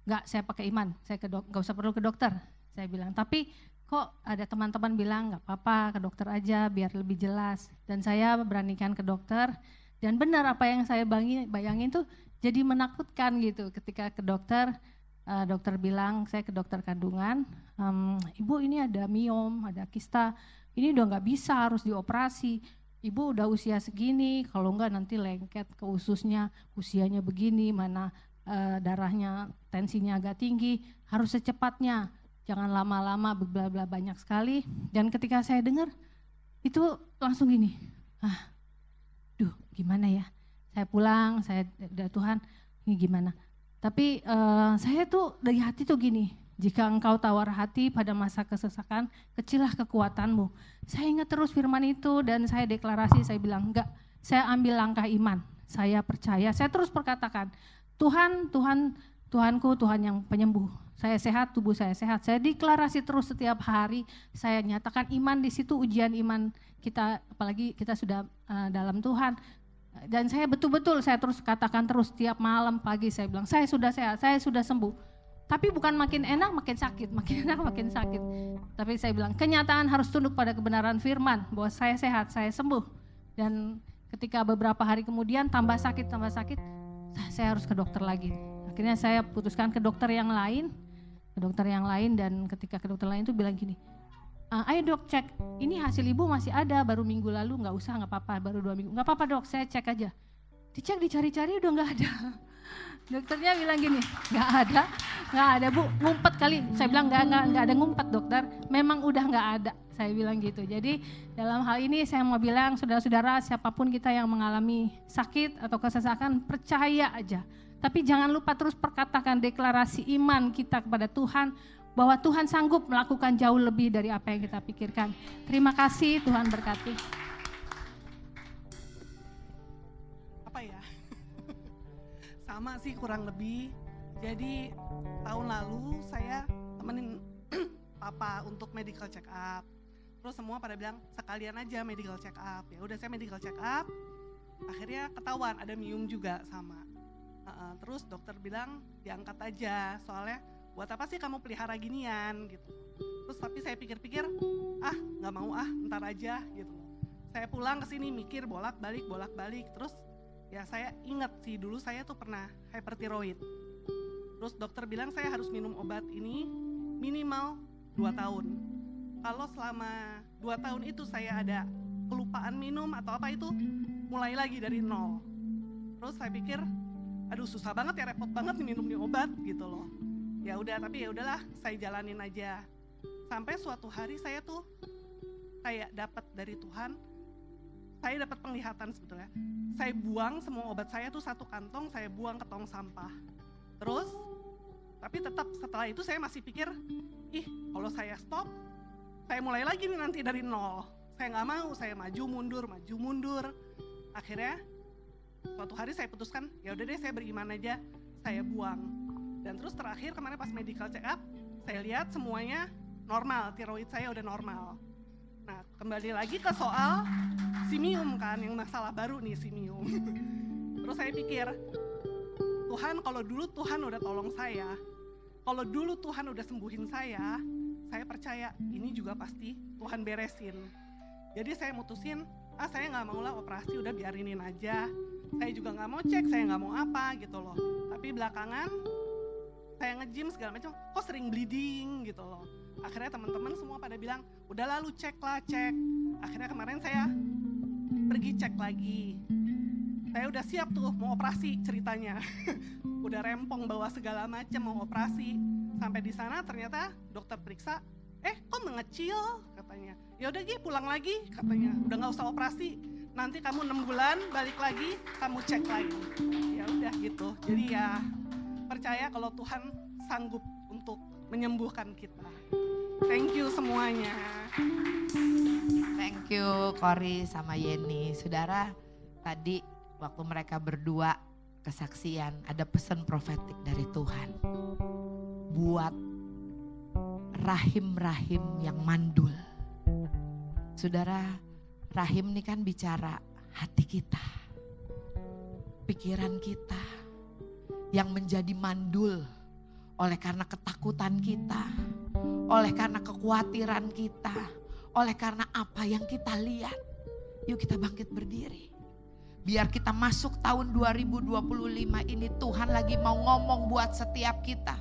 Nggak, saya pakai iman. Saya nggak usah perlu ke dokter. Saya bilang, tapi kok ada teman-teman bilang nggak apa-apa ke dokter aja biar lebih jelas. Dan saya beranikan ke dokter dan benar apa yang saya bayangin tuh jadi menakutkan gitu. Ketika ke dokter, dokter bilang, saya ke dokter kandungan, Ibu ini ada miom, ada kista, ini udah nggak bisa harus dioperasi. Ibu udah usia segini, kalau enggak nanti lengket ke ususnya, usianya begini, mana darahnya, tensinya agak tinggi, harus secepatnya. Jangan lama-lama, bla bla banyak sekali. Dan ketika saya dengar itu langsung gini, gimana ya? Saya pulang, saya Tuhan, ini gimana? Tapi saya tuh dari hati tuh gini, jika engkau tawar hati pada masa kesesakan, kecilah kekuatanmu. Saya ingat terus firman itu dan saya deklarasi, saya bilang enggak, saya ambil langkah iman. Saya percaya, saya terus perkatakan, Tuhanku, Tuhan yang penyembuh. Saya sehat, tubuh saya sehat. Saya deklarasi terus setiap hari. Saya nyatakan iman di situ, ujian iman kita, apalagi kita sudah dalam Tuhan. Dan saya betul-betul, saya terus katakan terus tiap malam, pagi saya bilang, saya sudah sehat, saya sudah sembuh. Tapi bukan makin enak, makin sakit, makin enak, makin sakit. Tapi saya bilang, kenyataan harus tunduk pada kebenaran firman, bahwa saya sehat, saya sembuh. Dan ketika beberapa hari kemudian tambah sakit, saya harus ke dokter lagi. Akhirnya saya putuskan ke dokter yang lain, dan ketika ke dokter lain itu bilang gini, ayo dok cek, ini hasil ibu masih ada, baru minggu lalu, nggak usah, nggak apa-apa, baru 2 minggu, nggak apa-apa dok, saya cek aja. Dicek, dicari-cari udah nggak ada. Dokternya bilang gini, nggak ada bu, ngumpet kali. Saya bilang nggak ada ngumpet dokter, memang udah nggak ada. Saya bilang gitu. Jadi dalam hal ini saya mau bilang saudara-saudara, siapapun kita yang mengalami sakit atau kesesakan, percaya aja. Tapi jangan lupa terus perkatakan deklarasi iman kita kepada Tuhan, bahwa Tuhan sanggup melakukan jauh lebih dari apa yang kita pikirkan. Terima kasih, Tuhan berkati. Apa ya? Sama sih kurang lebih. Jadi tahun lalu saya temenin papa untuk medical check up. Terus semua pada bilang sekalian aja medical check up. Ya udah saya medical check up. Akhirnya ketahuan ada miom juga sama. Terus dokter bilang diangkat aja, soalnya buat apa sih kamu pelihara ginian gitu. Terus tapi saya pikir-pikir, nggak mau ntar aja gitu. Saya pulang ke sini mikir bolak-balik. Terus ya saya ingat sih dulu saya tuh pernah hypertiroid. Terus dokter bilang saya harus minum obat ini minimal 2 tahun. Kalau selama 2 tahun itu saya ada kelupaan minum atau apa itu, mulai lagi dari nol. Terus saya pikir, aduh susah banget ya, repot banget nih minum nih obat gitu loh. Ya udah, tapi ya udahlah, saya jalanin aja. Sampai suatu hari saya tuh kayak dapat dari Tuhan, saya dapat penglihatan sebetulnya. Saya buang semua obat saya tuh satu kantong, saya buang ke tong sampah. Terus, tapi tetap setelah itu saya masih pikir, kalau saya stop, saya mulai lagi nih nanti dari nol. Saya nggak mau, saya maju mundur. Akhirnya suatu hari saya putuskan, ya udah deh saya beriman aja, saya buang. Dan terus terakhir kemarin pas medical check up, saya lihat semuanya normal, tiroid saya udah normal. Nah, kembali lagi ke soal simium kan, yang masalah baru nih simium. Terus saya pikir, Tuhan kalau dulu Tuhan udah tolong saya, kalau dulu Tuhan udah sembuhin saya percaya ini juga pasti Tuhan beresin. Jadi saya mutusin, saya gak maulah operasi, udah biarinin aja. Saya juga gak mau cek, saya gak mau apa gitu loh. Tapi belakangan saya nge-gym segala macam, kok sering bleeding gitu loh. Akhirnya teman-teman semua pada bilang, udah lalu cek. Akhirnya kemarin saya pergi cek lagi. Saya udah siap tuh mau operasi ceritanya. Udah rempong bawa segala macam mau operasi. Sampai di sana ternyata dokter periksa, kok mengecil katanya. Ya udah Gi, pulang lagi katanya. Udah nggak usah operasi. Nanti kamu 6 bulan balik lagi, kamu cek lagi. Ya udah gitu. Jadi ya percaya kalau Tuhan sanggup untuk menyembuhkan kita. Thank you semuanya. Thank you Kori sama Yeni. Saudara, tadi waktu mereka berdua kesaksian, ada pesan profetik dari Tuhan. Buat rahim-rahim yang mandul. Saudara, rahim ini kan bicara hati kita, pikiran kita yang menjadi mandul oleh karena ketakutan kita, oleh karena kekhawatiran kita, oleh karena apa yang kita lihat. Yuk kita bangkit berdiri. Biar kita masuk tahun 2025 ini, Tuhan lagi mau ngomong buat setiap kita.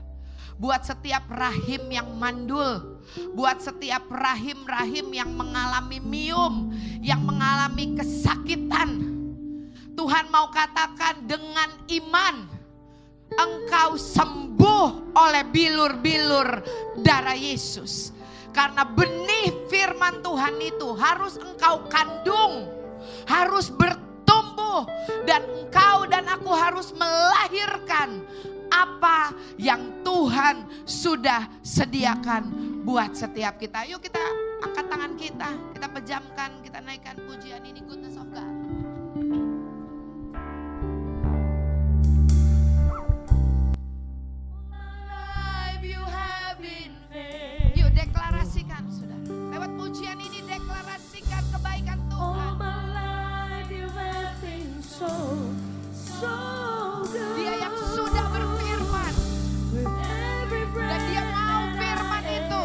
Buat setiap rahim yang mandul, buat setiap rahim-rahim yang mengalami mium, yang mengalami kesakitan. Tuhan mau katakan dengan iman, engkau sembuh oleh bilur-bilur darah Yesus. Karena benih firman Tuhan itu harus engkau kandung, harus bertumbuh, dan engkau dan aku harus melahirkan apa yang Tuhan sudah sediakan buat setiap kita. Yuk kita angkat tangan kita pejamkan, kita naikkan pujian ini, Goodness of God. Yuk deklarasikan saudara. Lewat pujian ini deklarasikan kebaikan Tuhan. Dia yang sudah berfirman, dan dia mau firman itu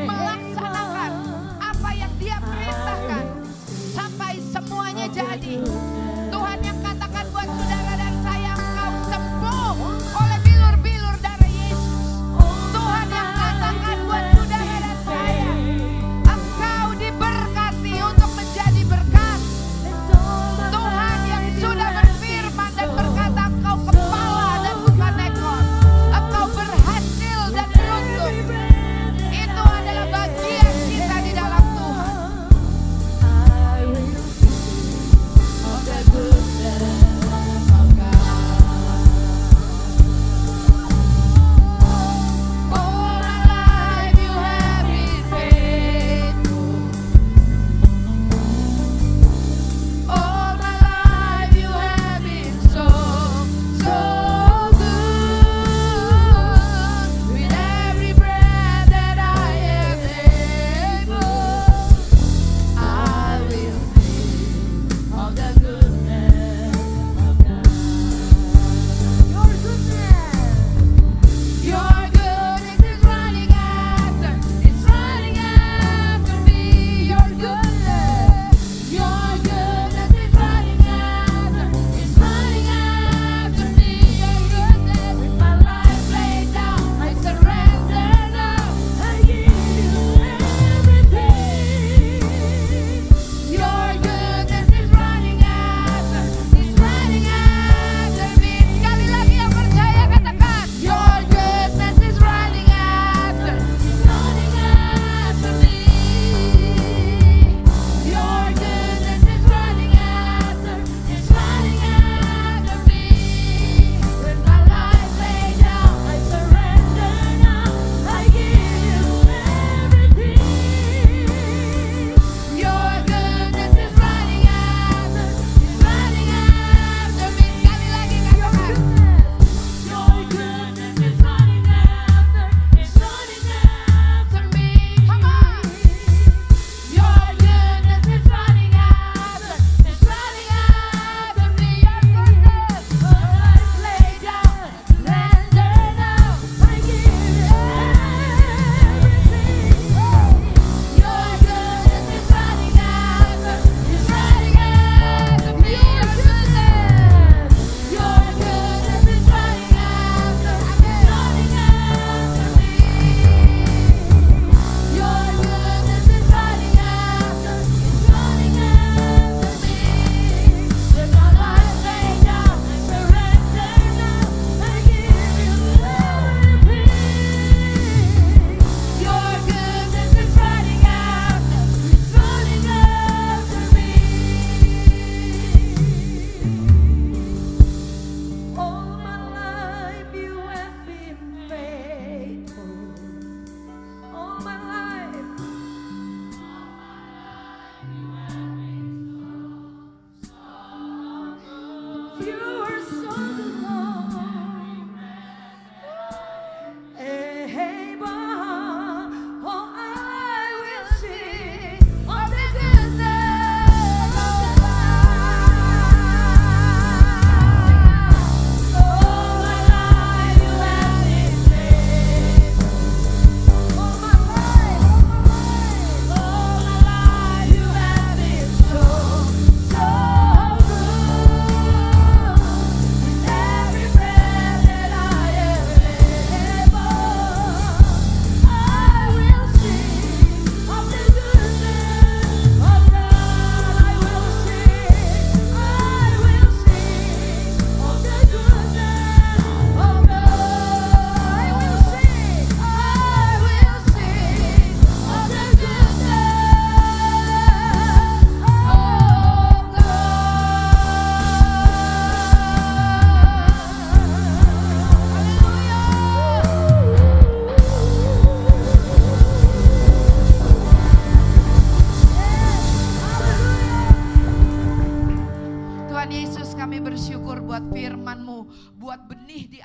melaksanakan apa yang dia perintahkan sampai semuanya jadi.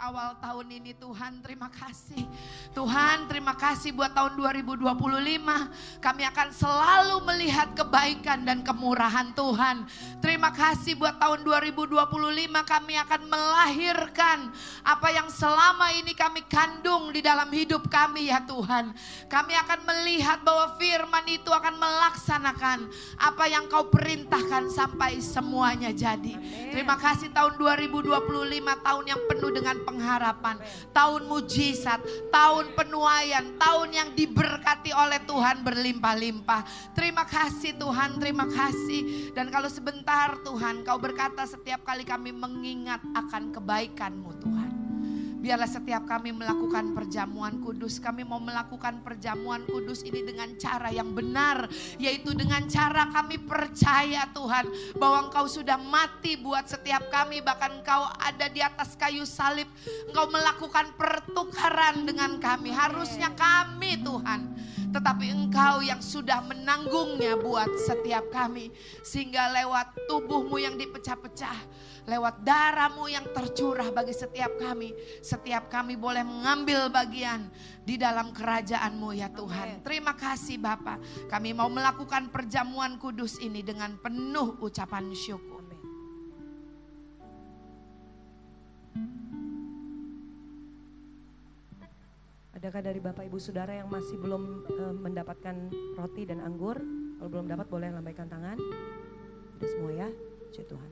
awal tahun ini Tuhan. Terima kasih. Tuhan, terima kasih buat tahun 2025. Kami akan selalu melihat kebaikan dan kemurahan Tuhan. Terima kasih buat tahun 2025 kami akan melahirkan apa yang selama ini kami kandung di dalam hidup kami ya Tuhan. Kami akan melihat bahwa firman itu akan melaksanakan apa yang Kau perintahkan sampai semuanya jadi. Terima kasih tahun 2025 tahun yang penuh dengan pengharapan, tahun mujizat, tahun penuaian, tahun yang diberkati oleh Tuhan berlimpah-limpah. Terima kasih Tuhan, terima kasih. Dan kalau sebentar Tuhan, Kau berkata setiap kali kami mengingat akan kebaikan-Mu Tuhan. Biarlah setiap kami melakukan perjamuan kudus, kami mau melakukan perjamuan kudus ini dengan cara yang benar. Yaitu dengan cara kami percaya Tuhan bahwa Engkau sudah mati buat setiap kami. Bahkan Engkau ada di atas kayu salib. Engkau melakukan pertukaran dengan kami. Harusnya kami Tuhan. Tetapi Engkau yang sudah menanggungnya buat setiap kami. Sehingga lewat tubuh-Mu yang dipecah-pecah, lewat darah-Mu yang tercurah bagi setiap kami boleh mengambil bagian di dalam kerajaan-Mu ya Tuhan. Terima kasih Bapa. Kami mau melakukan perjamuan kudus ini dengan penuh ucapan syukur. Adakah dari Bapak Ibu Saudara yang masih belum mendapatkan roti dan anggur? Kalau belum dapat boleh lambaikan tangan. Sudah semua ya, puji Tuhan.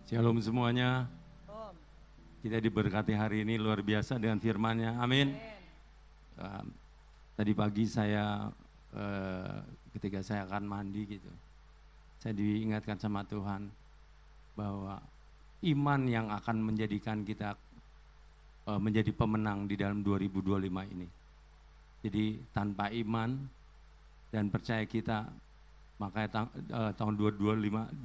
Shalom semuanya. Kita diberkati hari ini luar biasa dengan firman-Nya. Amin. Tadi pagi saya ketika saya akan mandi gitu, saya diingatkan sama Tuhan bahwa iman yang akan menjadikan kita menjadi pemenang di dalam 2025 ini. Jadi tanpa iman dan percaya kita, maka tahun 2025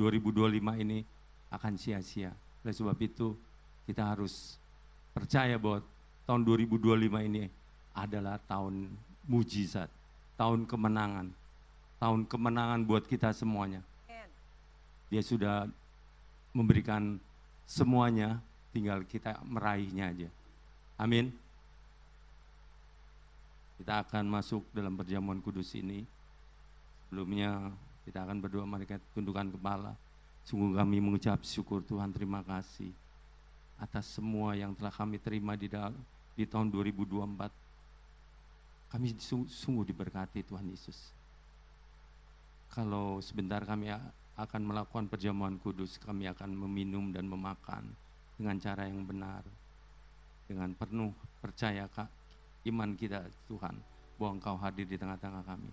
ini akan sia-sia. Oleh sebab itu kita harus percaya bahwa tahun 2025 ini adalah tahun mujizat, tahun kemenangan buat kita semuanya. Dia sudah memberikan semuanya, tinggal kita meraihnya aja. Amin. Kita akan masuk dalam perjamuan kudus ini. Sebelumnya kita akan berdoa, mari kita tundukkan kepala. Sungguh kami mengucap syukur Tuhan, terima kasih atas semua yang telah kami terima di tahun 2024. Kami sungguh diberkati Tuhan Yesus. Kalau sebentar kami akan melakukan perjamuan kudus, kami akan meminum dan memakan dengan cara yang benar, dengan penuh percaya iman kita Tuhan, bahwa Engkau hadir di tengah-tengah kami.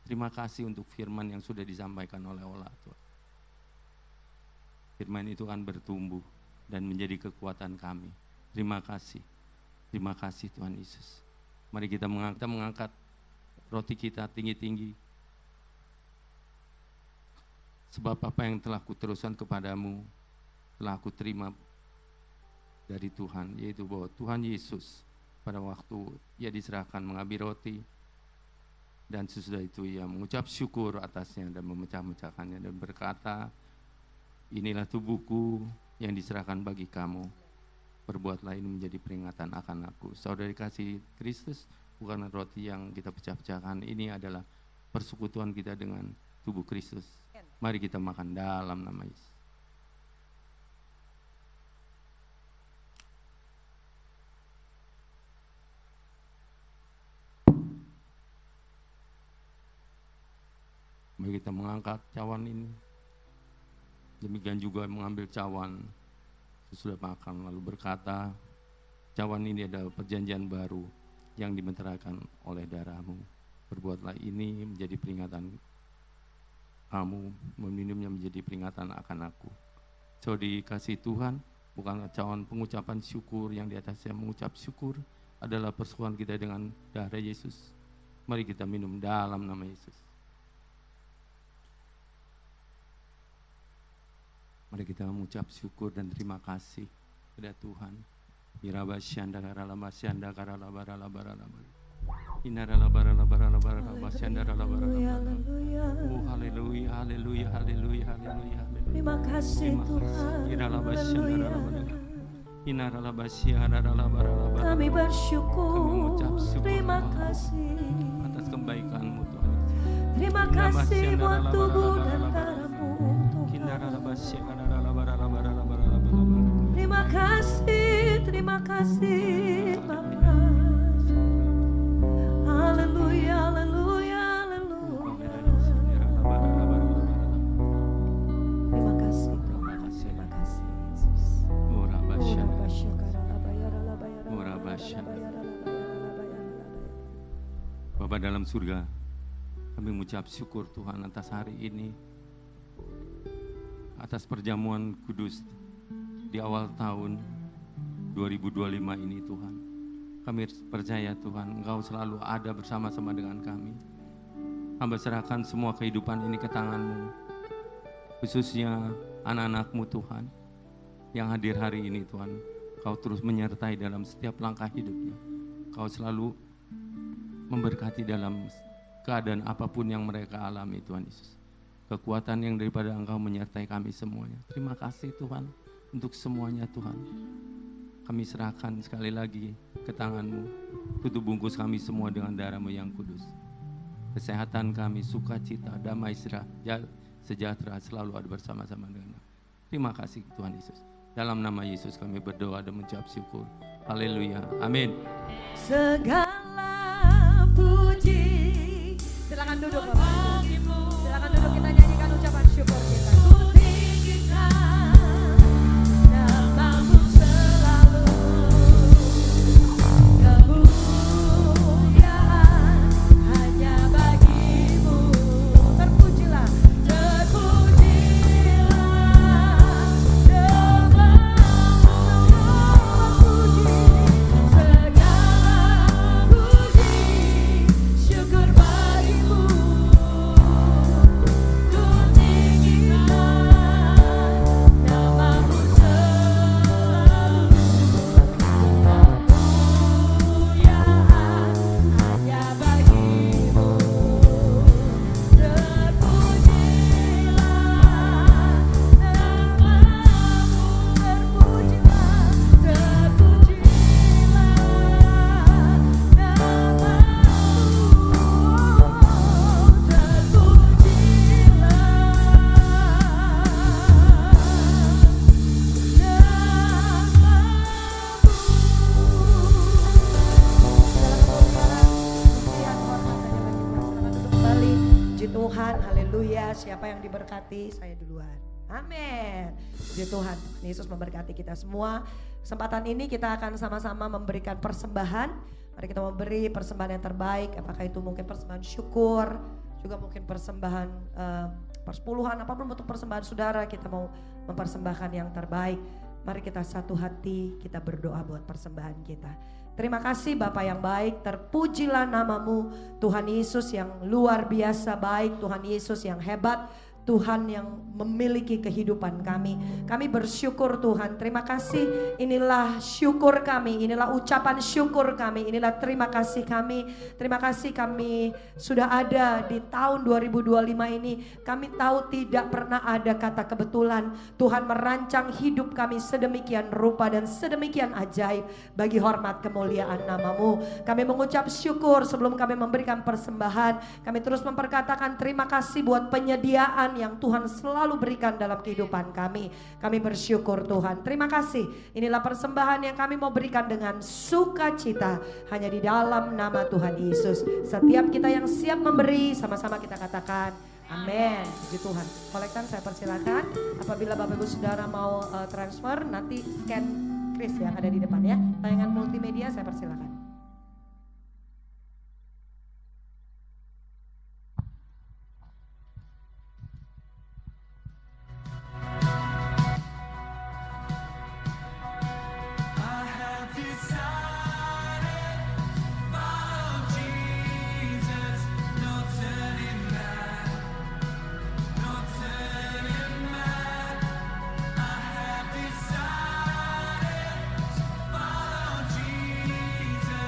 Terima kasih untuk firman yang sudah disampaikan oleh Ola Tuhan. Firman itu akan bertumbuh dan menjadi kekuatan kami. Terima kasih Tuhan Yesus. Mari kita mengangkat roti kita tinggi-tinggi. Sebab apa yang telah kuteruskan kepadamu, telah aku terima dari Tuhan, yaitu bahwa Tuhan Yesus pada waktu Ia diserahkan mengambil roti, dan sesudah itu Ia mengucap syukur atasnya dan memecah-mecahkannya dan berkata, inilah tubuhku yang diserahkan bagi kamu. Perbuatlah ini menjadi peringatan akan aku. Saudari kasih Kristus, bukan roti yang kita pecah-pecahkan. Ini adalah persekutuan kita dengan tubuh Kristus. Mari kita makan dalam nama Yesus. Mari kita mengangkat cawan ini. Demikian juga mengambil cawan sesudah makan, lalu berkata, cawan ini adalah perjanjian baru yang dimeteraikan oleh darahmu. Perbuatlah ini menjadi peringatan kamu, meminumnya menjadi peringatan akan aku. So dikasih Tuhan, bukan cawan pengucapan syukur yang di atasnya mengucap syukur, adalah persekutuan kita dengan darah Yesus. Mari kita minum dalam nama Yesus. Mari kita mengucap syukur dan terima kasih kepada Tuhan. Irabasyanda karalabasyanda karalabaralabaralabar. Haleluya, haleluya. Oh haleluya, haleluya, haleluya, haleluya, haleluya. Terima kasih Terima Tuhan. kasih. Haleluya. Kami bersyukur. Kami mengucap syukur Terima Bapa, kasih. atas kebaikan-Mu Tuhan. Terima kasih buat tubuh dan darah-Mu Tuhan. Terima kasih Bapa. Haleluya, haleluya, haleluya. Terima kasih Tuhan. Terima kasih Yesus. Bapa dalam surga, kami mengucap syukur Tuhan atas hari ini, atas perjamuan kudus di awal tahun 2025 ini Tuhan. Kami percaya Tuhan, Engkau selalu ada bersama-sama dengan kami. Hamba serahkan semua kehidupan ini ke tangan-Mu, khususnya anak-anak-Mu Tuhan, yang hadir hari ini Tuhan. Kau terus menyertai dalam setiap langkah hidupnya. Kau selalu memberkati dalam keadaan apapun yang mereka alami Tuhan Yesus. Kekuatan yang daripada Engkau menyertai kami semuanya. Terima kasih Tuhan untuk semuanya Tuhan. Kami serahkan sekali lagi ke tangan-Mu. Tutup bungkus kami semua dengan darah-Mu yang kudus. Kesehatan kami, sukacita, damai, sejahtera selalu ada bersama-sama dengan kami. Terima kasih Tuhan Yesus. Dalam nama Yesus kami berdoa dan mengucap syukur. Haleluya. Amin. Segala puji. Silakan duduk Bapak. Silakan duduk, kita nyanyikan ucapan syukur kita. Ku tinggikan namamu selalu. Kemuliaan hanya bagimu. Terpujilah, terpujilah namamu semua puji. Segala puji syukur bagimu. Ku tinggikan namamu selalu. Kemuliaan hanya bagimu. Terpujilah namamu, terpujilah, kembali. Puji Tuhan, haleluya. Siapa yang diberkati? Saya duluan. Amin. Puji Tuhan, Yesus memberkati kita semua. Kesempatan ini kita akan sama-sama memberikan persembahan. Mari kita memberi persembahan yang terbaik. Apakah itu mungkin persembahan syukur, juga mungkin persembahan persepuluhan, apapun bentuk persembahan saudara, kita mau mempersembahkan yang terbaik. Mari kita satu hati, kita berdoa buat persembahan kita. Terima kasih Bapa yang baik, terpujilah namamu Tuhan Yesus yang luar biasa baik, Tuhan Yesus yang hebat, Tuhan yang memiliki kehidupan kami. Kami bersyukur Tuhan, terima kasih. Inilah syukur kami, inilah ucapan syukur kami, inilah terima kasih kami. Terima kasih kami sudah ada di tahun 2025 ini. Kami tahu tidak pernah ada kata kebetulan. Tuhan merancang hidup kami sedemikian rupa dan sedemikian ajaib. Bagi hormat kemuliaan namamu, kami mengucap syukur. Sebelum kami memberikan persembahan, kami terus memperkatakan terima kasih buat penyediaan yang Tuhan selalu berikan dalam kehidupan kami. Kami bersyukur Tuhan. Terima kasih. Inilah persembahan yang kami mau berikan dengan sukacita hanya di dalam nama Tuhan Yesus. Setiap kita yang siap memberi, sama-sama kita katakan amin. Puji Tuhan. Kolektan saya persilakan. Apabila Bapak Ibu Saudara mau transfer, nanti scan kris yang ada di depan ya. Tayangan multimedia saya persilakan. Jesus.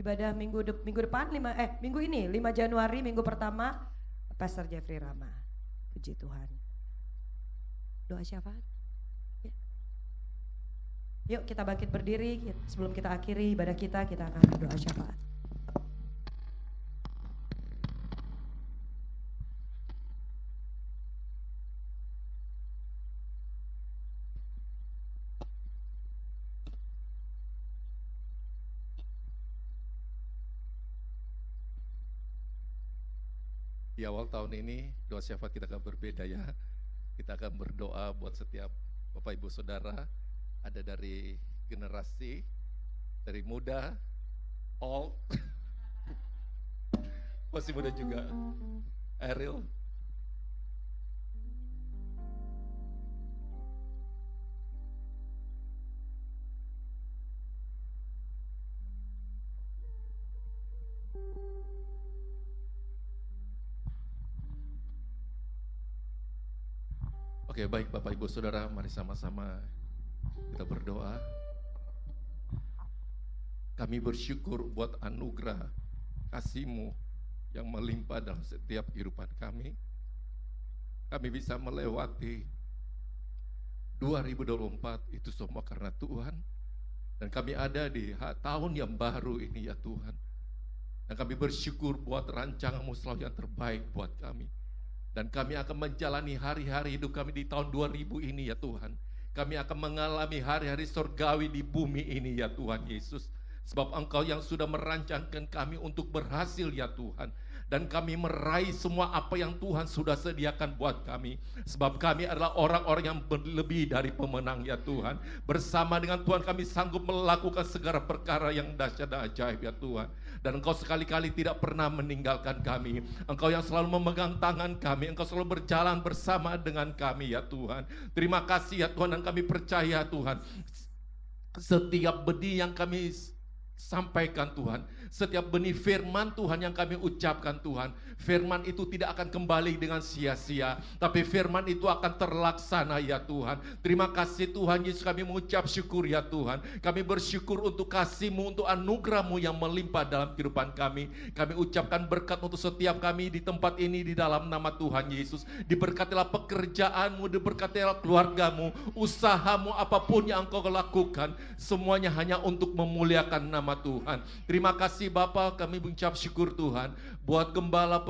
ibadah minggu depan minggu ini 5 Januari minggu pertama Pastor Jeffrey Rama. Puji Tuhan. Doa syafaat. Ya. Yuk kita bangkit berdiri sebelum kita akhiri ibadah kita akan doa syafaat. Di awal tahun ini doa syafaat kita akan berbeda ya. Kita akan berdoa buat setiap Bapak Ibu Saudara, ada dari generasi, dari muda, old, masih muda juga, Ariel. Oke, baik Bapak Ibu Saudara, mari sama-sama kita berdoa. Kami bersyukur buat anugerah kasih-Mu yang melimpah dalam setiap kehidupan kami. Kami bisa melewati 2024 itu semua karena Tuhan. Dan kami ada di tahun yang baru ini ya Tuhan. Dan kami bersyukur buat rancangan-Mu selalu yang terbaik buat kami. Dan kami akan menjalani hari-hari hidup kami di tahun 2000 ini ya Tuhan. Kami akan mengalami hari-hari surgawi di bumi ini ya Tuhan Yesus. Sebab Engkau yang sudah merancangkan kami untuk berhasil ya Tuhan. Dan kami meraih semua apa yang Tuhan sudah sediakan buat kami. Sebab kami adalah orang-orang yang lebih dari pemenang ya Tuhan. Bersama dengan Tuhan kami sanggup melakukan segala perkara yang dahsyat dan ajaib ya Tuhan. Dan Engkau sekali-kali tidak pernah meninggalkan kami. Engkau yang selalu memegang tangan kami. Engkau selalu berjalan bersama dengan kami ya Tuhan. Terima kasih ya Tuhan, dan kami percaya Tuhan. Setiap benih yang kami sampaikan Tuhan, setiap benih firman Tuhan yang kami ucapkan Tuhan, firman itu tidak akan kembali dengan sia-sia, tapi firman itu akan terlaksana ya Tuhan. Terima kasih Tuhan Yesus, kami mengucap syukur ya Tuhan. Kami bersyukur untuk kasih-Mu, untuk anugerah-Mu yang melimpah dalam kehidupan kami. Kami ucapkan berkat untuk setiap kami di tempat ini di dalam nama Tuhan Yesus. Diberkatilah pekerjaan-Mu, diberkatilah keluarga-Mu, usaha-Mu, apapun yang Engkau lakukan, semuanya hanya untuk memuliakan nama Tuhan. Terima kasih Bapa, kami mengucap syukur Tuhan buat gembala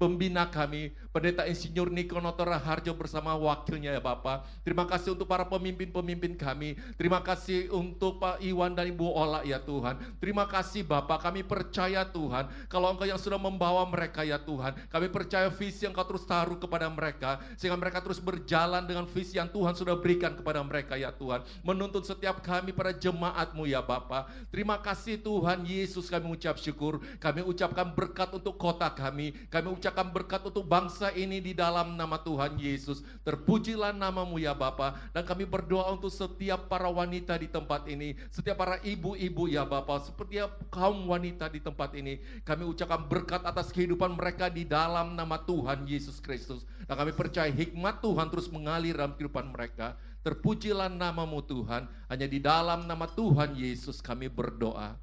pembina kami, Pendeta Insinyur Niko Notora Harjo bersama wakilnya ya Bapak. Terima kasih untuk para pemimpin-pemimpin kami. Terima kasih untuk Pak Iwan dan Ibu Ola ya Tuhan. Terima kasih Bapak, kami percaya Tuhan, kalau Engkau yang sudah membawa mereka ya Tuhan. Kami percaya visi yang Kau terus taruh kepada mereka, sehingga mereka terus berjalan dengan visi yang Tuhan sudah berikan kepada mereka ya Tuhan. Menuntun setiap kami para jemaat-Mu ya Bapak. Terima kasih Tuhan Yesus, kami mengucap syukur. Kami ucapkan berkat untuk kota kami ucapkan berkat untuk bangsa ini di dalam nama Tuhan Yesus. Terpujilah nama-Mu ya Bapa. Dan kami berdoa untuk setiap para wanita di tempat ini, setiap para ibu-ibu ya Bapa, setiap kaum wanita di tempat ini. Kami ucapkan berkat atas kehidupan mereka di dalam nama Tuhan Yesus Kristus. Dan kami percaya hikmat Tuhan terus mengalir dalam kehidupan mereka. Terpujilah nama-Mu Tuhan. Hanya di dalam nama Tuhan Yesus kami berdoa.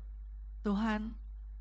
Tuhan,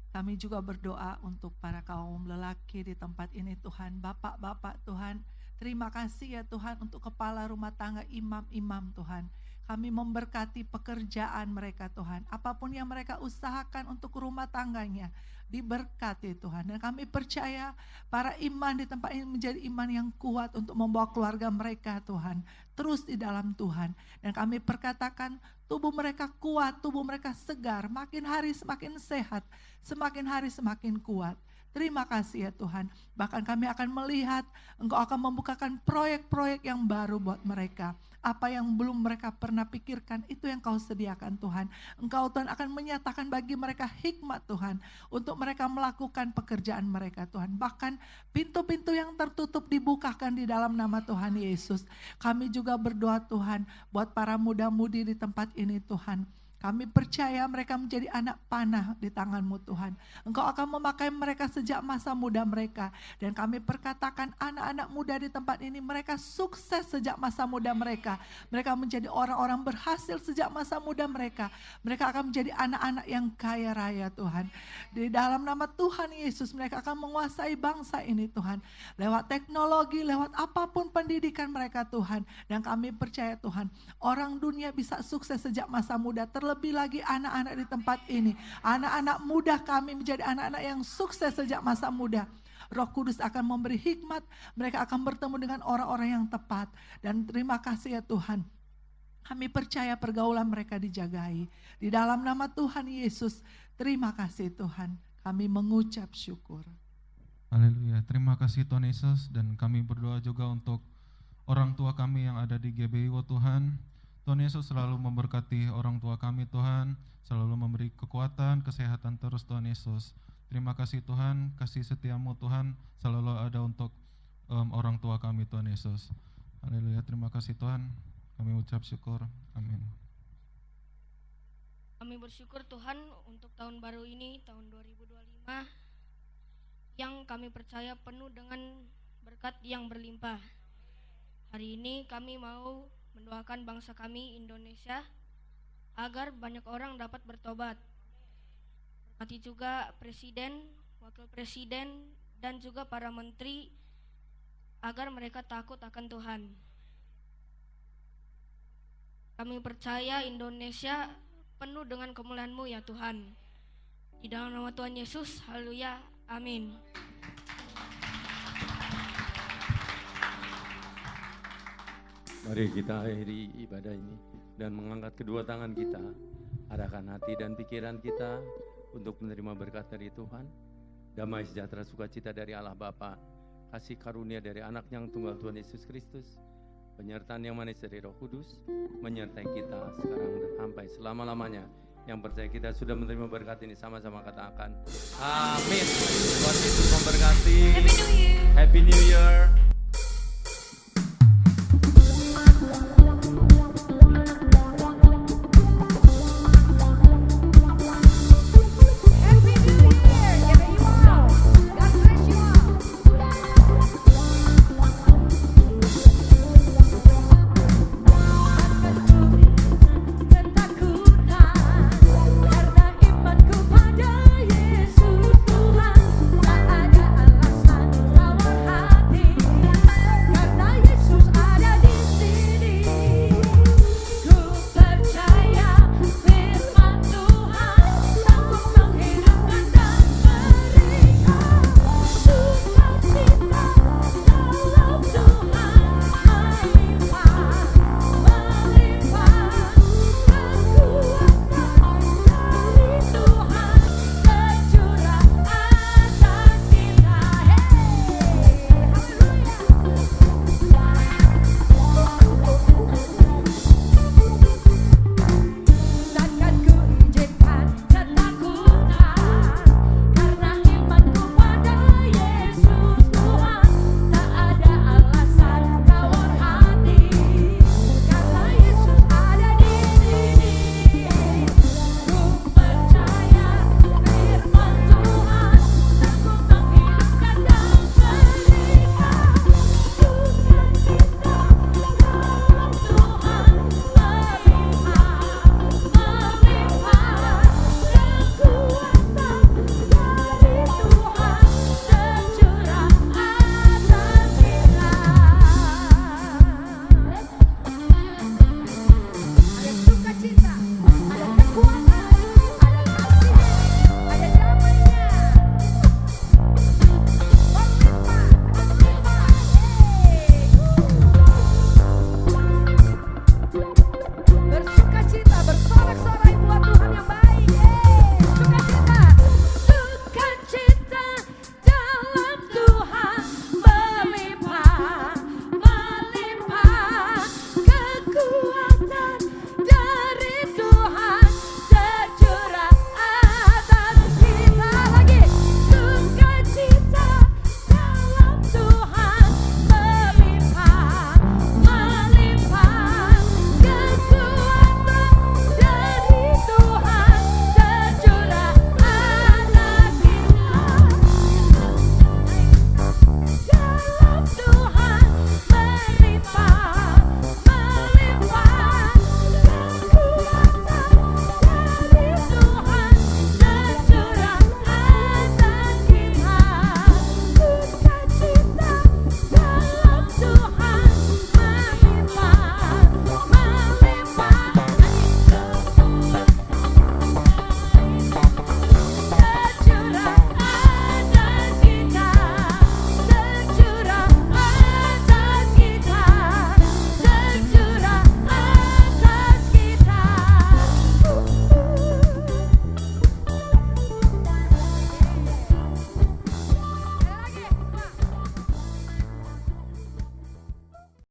kami juga berdoa untuk para kaum lelaki di tempat ini Tuhan, bapak-bapak Tuhan. Terima kasih ya Tuhan untuk kepala rumah tangga, imam-imam Tuhan. Kami memberkati pekerjaan mereka Tuhan. Apapun yang mereka usahakan untuk rumah tangganya, diberkati Tuhan. Dan kami percaya para iman di tempat ini menjadi iman yang kuat untuk membawa keluarga mereka Tuhan terus di dalam Tuhan. Dan kami perkatakan tubuh mereka kuat, tubuh mereka segar, makin hari semakin sehat, semakin hari semakin kuat. Terima kasih ya Tuhan. Bahkan kami akan melihat Engkau akan membukakan proyek-proyek yang baru buat mereka. Apa yang belum mereka pernah pikirkan, itu yang Kau sediakan Tuhan. Engkau Tuhan akan menyatakan bagi mereka hikmat Tuhan, untuk mereka melakukan pekerjaan mereka Tuhan. Bahkan pintu-pintu yang tertutup dibukakan di dalam nama Tuhan Yesus. Kami juga berdoa Tuhan, buat para muda-mudi di tempat ini Tuhan. Kami percaya mereka menjadi anak panah di tangan-Mu Tuhan. Engkau akan memakai mereka sejak masa muda mereka. Dan kami perkatakan anak-anak muda di tempat ini, mereka sukses sejak masa muda mereka. Mereka menjadi orang-orang berhasil sejak masa muda mereka. Mereka akan menjadi anak-anak yang kaya raya Tuhan. Di dalam nama Tuhan Yesus mereka akan menguasai bangsa ini Tuhan. Lewat teknologi, lewat apapun pendidikan mereka Tuhan. Dan kami percaya Tuhan, orang dunia bisa sukses sejak masa muda. Terlebih lagi anak-anak di tempat ini. Anak-anak muda kami menjadi anak-anak yang sukses sejak masa muda. Roh Kudus akan memberi hikmat, mereka akan bertemu dengan orang-orang yang tepat. Dan terima kasih ya Tuhan. Kami percaya pergaulan mereka dijagai. Di dalam nama Tuhan Yesus, terima kasih Tuhan. Kami mengucap syukur. Haleluya. Terima kasih Tuhan Yesus, dan kami berdoa juga untuk orang tua kami yang ada di GBIWO Tuhan. Tuhan Yesus selalu memberkati orang tua kami Tuhan, selalu memberi kekuatan, kesehatan terus Tuhan Yesus. Terima kasih Tuhan, kasih setiamu Tuhan selalu ada untuk orang tua kami Tuhan Yesus. Haleluya, terima kasih Tuhan, kami ucap syukur, amin. Kami bersyukur Tuhan untuk tahun baru ini, tahun 2025, yang kami percaya penuh dengan berkat yang berlimpah. Hari ini kami mau mendoakan bangsa kami Indonesia agar banyak orang dapat bertobat. Berkati juga Presiden, Wakil Presiden, dan juga para menteri agar mereka takut akan Tuhan. Kami percaya Indonesia penuh dengan kemuliaan-Mu ya Tuhan. Di dalam nama Tuhan Yesus, haleluya, amin. Mari kita akhiri ibadah ini dan mengangkat kedua tangan kita, arahkan hati dan pikiran kita untuk menerima berkat dari Tuhan. Damai sejahtera sukacita dari Allah Bapa, kasih karunia dari Anak yang tunggal Tuhan Yesus Kristus, penyertaan yang manis dari Roh Kudus, menyertai kita sekarang dan sampai selama-lamanya. Yang percaya kita sudah menerima berkat ini, sama-sama katakan amin. Tuhan Yesus memberkati. Happy New Year.